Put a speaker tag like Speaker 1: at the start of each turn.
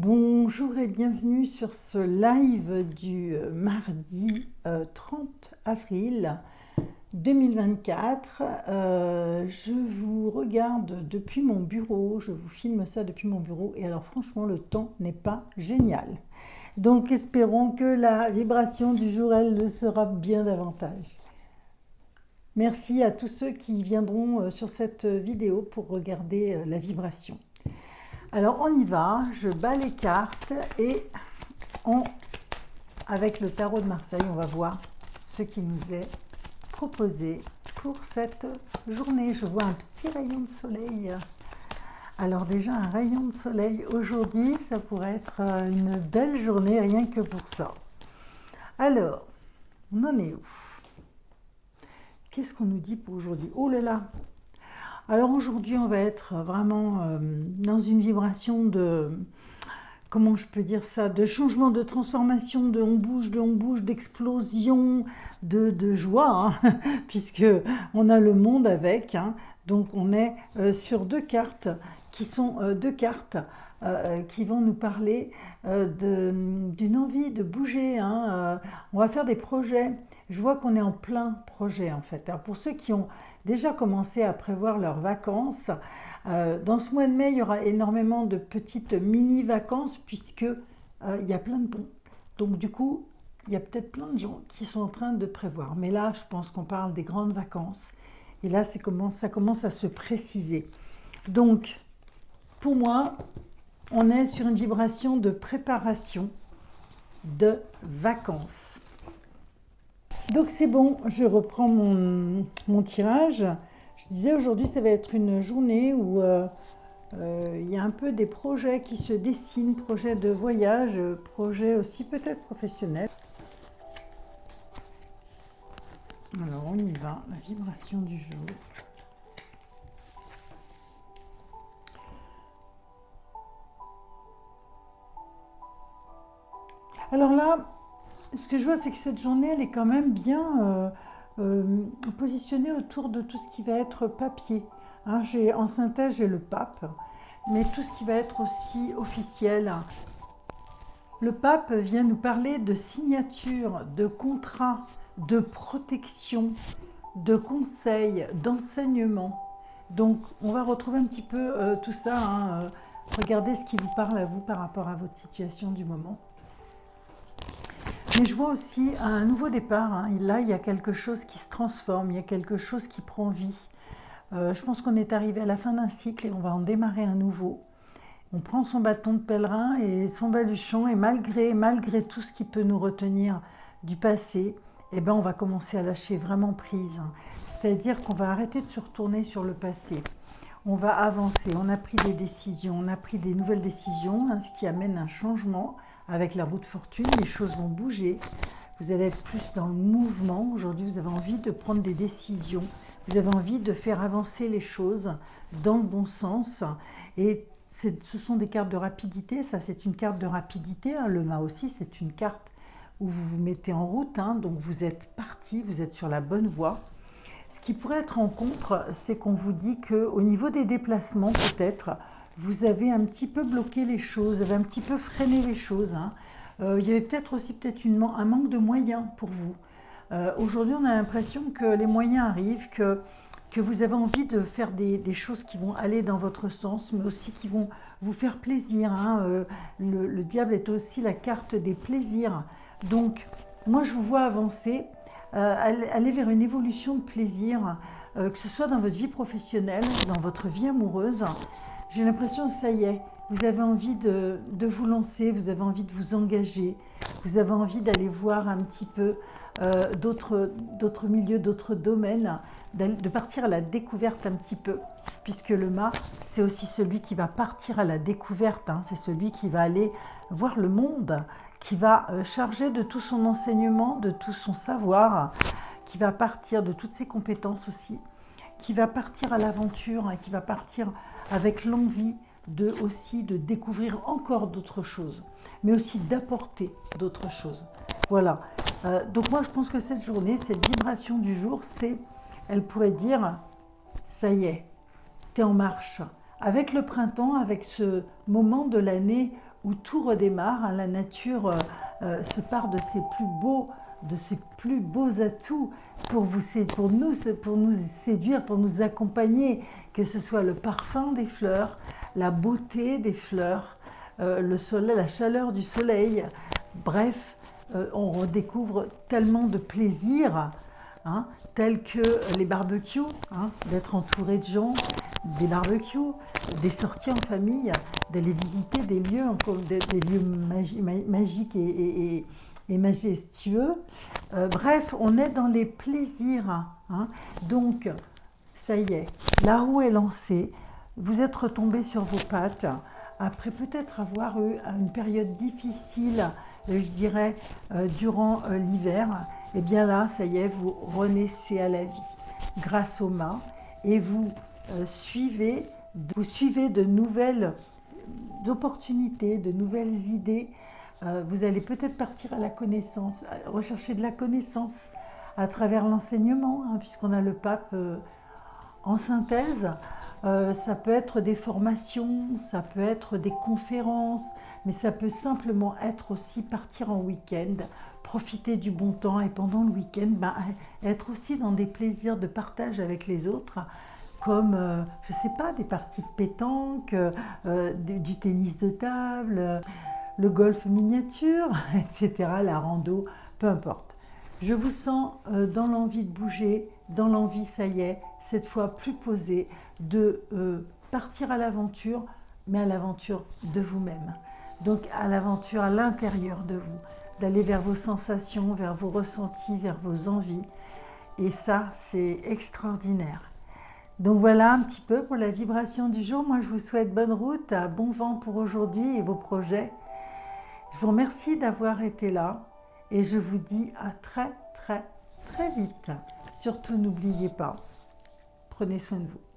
Speaker 1: Bonjour et bienvenue sur ce live du mardi 30 avril 2024. Je vous regarde depuis mon bureau, je vous filme ça depuis mon bureau et alors franchement le temps n'est pas génial. Donc espérons que la vibration du jour, elle le sera bien davantage. Merci à tous ceux qui viendront sur cette vidéo pour regarder la vibration. Alors on y va, je bats les cartes et avec le tarot de Marseille, on va voir ce qui nous est proposé pour cette journée. Je vois un petit rayon de soleil. Alors déjà un rayon de soleil aujourd'hui, ça pourrait être une belle journée rien que pour ça. Alors, on en est où? Qu'est-ce qu'on nous dit pour aujourd'hui? Oh là là! Alors aujourd'hui, on va être vraiment dans une vibration de, comment je peux dire ça, de changement, de transformation, de on bouge, d'explosion, de joie, hein, puisque on a le monde avec. Hein, donc on est sur deux cartes qui sont deux cartes qui vont nous parler d'une envie de bouger. Hein, on va faire des projets. Je vois qu'on est en plein projet en fait. Alors pour ceux qui ont déjà commencé à prévoir leurs vacances, dans ce mois de mai, il y aura énormément de petites mini-vacances puisque il y a plein de ponts. Donc du coup, il y a peut-être plein de gens qui sont en train de prévoir. Mais là, je pense qu'on parle des grandes vacances. Et là, ça commence à se préciser. Donc, pour moi, on est sur une vibration de préparation de vacances. Donc c'est bon, je reprends mon tirage. Je disais aujourd'hui, ça va être une journée où il y a un peu des projets qui se dessinent, projets de voyage, projets aussi peut-être professionnels. Alors on y va, la vibration du jour. Alors là, ce que je vois, c'est que cette journée, elle est quand même bien positionnée autour de tout ce qui va être papier. Hein, en synthèse, j'ai le pape, mais tout ce qui va être aussi officiel. Le pape vient nous parler de signature, de contrat, de protection, de conseils, d'enseignement. Donc, on va retrouver un petit peu tout ça. Hein, regardez ce qui vous parle à vous par rapport à votre situation du moment. Mais je vois aussi un nouveau départ. Hein. Et là, il y a quelque chose qui se transforme, il y a quelque chose qui prend vie. Je pense qu'on est arrivé à la fin d'un cycle et on va en démarrer un nouveau. On prend son bâton de pèlerin et son baluchon et malgré tout ce qui peut nous retenir du passé, eh ben on va commencer à lâcher vraiment prise. C'est-à-dire qu'on va arrêter de se retourner sur le passé. On va avancer, on a pris des décisions, on a pris des nouvelles décisions, hein, ce qui amène un changement. Avec la roue de fortune, les choses vont bouger. Vous allez être plus dans le mouvement. Aujourd'hui, vous avez envie de prendre des décisions. Vous avez envie de faire avancer les choses dans le bon sens. Et ce sont des cartes de rapidité. Ça, c'est une carte de rapidité. Hein. Le mât aussi, c'est une carte où vous vous mettez en route. Hein. Donc, vous êtes parti, vous êtes sur la bonne voie. Ce qui pourrait être en contre, c'est qu'on vous dit qu'au niveau des déplacements, peut-être, vous avez un petit peu bloqué les choses, vous avez un petit peu freiné les choses. Hein. Il y avait peut-être aussi un manque de moyens pour vous. Aujourd'hui, on a l'impression que les moyens arrivent, que vous avez envie de faire des choses qui vont aller dans votre sens, mais aussi qui vont vous faire plaisir. Hein. Le diable est aussi la carte des plaisirs. Donc, moi, je vous vois avancer, aller vers une évolution de plaisir, que ce soit dans votre vie professionnelle, dans votre vie amoureuse. J'ai l'impression que ça y est, vous avez envie de vous lancer, vous avez envie de vous engager, vous avez envie d'aller voir un petit peu d'autres milieux, d'autres domaines, de partir à la découverte un petit peu, puisque le mât, c'est aussi celui qui va partir à la découverte, hein, c'est celui qui va aller voir le monde, qui va charger de tout son enseignement, de tout son savoir, qui va partir de toutes ses compétences aussi, qui va partir à l'aventure, qui va partir avec l'envie de découvrir encore d'autres choses, mais aussi d'apporter d'autres choses. Voilà. Donc moi, je pense que cette journée, cette vibration du jour, elle pourrait dire, ça y est, t'es en marche. Avec le printemps, avec ce moment de l'année où tout redémarre, hein. La nature se part de ses plus beaux atouts pour nous séduire, pour nous accompagner, que ce soit le parfum des fleurs, la beauté des fleurs, le soleil, la chaleur du soleil. Bref, on redécouvre tellement de plaisirs, hein, tels que les barbecues, hein, d'être entouré de gens, des barbecues, des sorties en famille, d'aller visiter des lieux, des lieux magiques et majestueux. Bref, on est dans les plaisirs, hein. Donc, ça y est, la roue est lancée, vous êtes retombé sur vos pattes, après peut-être avoir eu une période difficile, je dirais, durant l'hiver. Et bien là, ça y est, vous renaissez à la vie grâce aux mains et vous suivez de nouvelles opportunités, de nouvelles idées. Vous allez peut-être partir à la connaissance, rechercher de la connaissance à travers l'enseignement, hein, puisqu'on a le pape en synthèse. Ça peut être des formations, ça peut être des conférences, mais ça peut simplement être aussi partir en week-end, profiter du bon temps et pendant le week-end, être aussi dans des plaisirs de partage avec les autres, comme, je ne sais pas, des parties de pétanque, du tennis de table, le golf miniature, etc., la rando, peu importe. Je vous sens dans l'envie de bouger, dans l'envie, ça y est, cette fois plus posée, de partir à l'aventure, mais à l'aventure de vous-même. Donc à l'aventure à l'intérieur de vous, d'aller vers vos sensations, vers vos ressentis, vers vos envies. Et ça, c'est extraordinaire. Donc voilà un petit peu pour la vibration du jour. Moi, je vous souhaite bonne route, bon vent pour aujourd'hui et vos projets. Je vous remercie d'avoir été là et je vous dis à très vite. Surtout, n'oubliez pas, prenez soin de vous.